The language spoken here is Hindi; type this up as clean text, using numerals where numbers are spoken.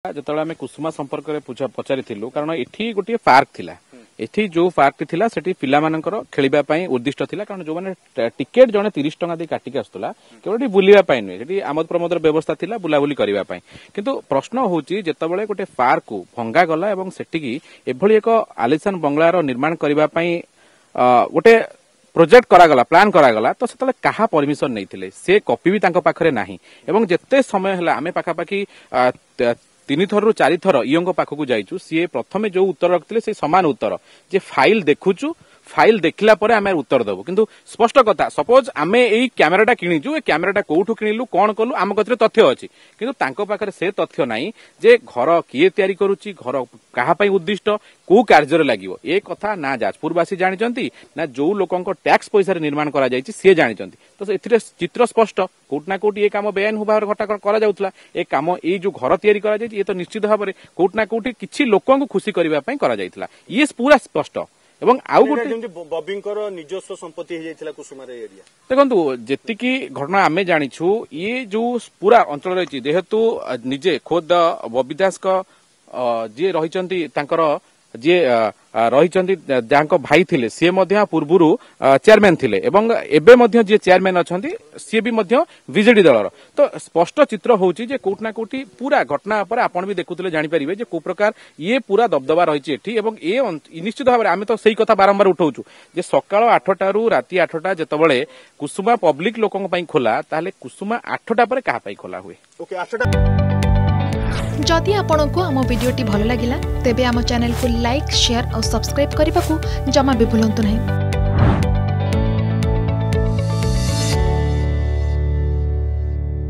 ଯେତେବେଳେ ଆମେ କୁସୁମା ସମ୍ପର୍କରେ ପଚାରିଥିଲୁ କାରଣ ଏଠି ଗୋଟିଏ ପାର୍କ ଥିଲା ଏଠି जो पार्क थिला सेठी पिलामानଙ୍କର खेलिबा पई उद्दिष्ट थिला कारण जो माने टिकेट जने 30 टका दे काटी के आस्तला केवल बुलिबा पई नै सेठी आमोद प्रमोदर व्यवस्था थिला बुलाबुली करिबा पई किंतु प्रश्न होउची जेतेबेले गोटे पार्क को भंगा गला एवं सेठी की एभली एक आलिशान बंगलार निर्माण करिबा पई गोटे प्रोजेक्ट करागला प्लान करागला तो सेतले कहा परमिशन नै थिले से कॉपी भी तांको पाखरे नाही एवं जेते समय हला आमे पाखा पाखी 3 थरु 4 थर इयों पाखक जाइचु सी प्रथम जो उत्तर रखते से सामान उत्तर जे फाइल देखुचु फाइल देखला परे आमे उत्तर देबो किंतु स्पष्ट कथा सपोज आमे एई कैमराटा किनिचु ए कैमराटा कोठु किनिलु कोन कलु आम कतरे तथ्य अछि किंतु तांको पाखरे से तथ्य नाही जे घर किए तयारी करूची घर कहा पई उद्दिष्ट को कार्य लागिवो ए कथा ना जाजपुरवासी जानिचंती ना जो लोकंको टैक्स पैसा रे निर्माण करा जायछि से जानिचंती तो एथिरे चित्र स्पष्ट कोट ना कोट ए काम बेआईन होबार घटा करा जाउतला ए काम ए जो घर तयारी करा जायछि ए तो निश्चित भाबरे कोट ना कोट किछि लोकंको खुशी करबा पई करा जायतिला ये पूरा स्पष्ट एवं आउ गोटे बॉबिंकर निजस्व संपत्ति हे जायतिला कुसुमार एरिया देखंतु जेतिकी घटना आमे जानिछु ये जो पूरा अंचल रहिछि जेहेतु निजे खुद बॉबी दास को जे रहिचंती तांकर जे रहिचंती जांको भाई थिले से मध्य पूर्वरु चेयरमैन थिले एवं एबे मध्य जे चेयरमैन अछंती से भी मध्य बीजेडी दलर तो स्पष्ट चित्र होउची जे कोट ना कोटी पूरा घटना पर आपण भी देखुतले जानि परिबे जे को प्रकार ये पूरा दबदबा रहिछि एठी एवं ए निश्चित भाबरे आमे तो सही कथा बारंबार उठाउछु जे सकाळ 8टा रु राती 8टा जेतबळे कुसुमा पब्लिक लोकन पई खोला ताले कुसुमा 8टा पर कहा पई खोला हुए ओके 8टा जदि आपंक आम भिडी भल लगा तेब आम चैनल को लाइक शेयर और सब्सक्राइब करने को जमा भी भूलु नहीं।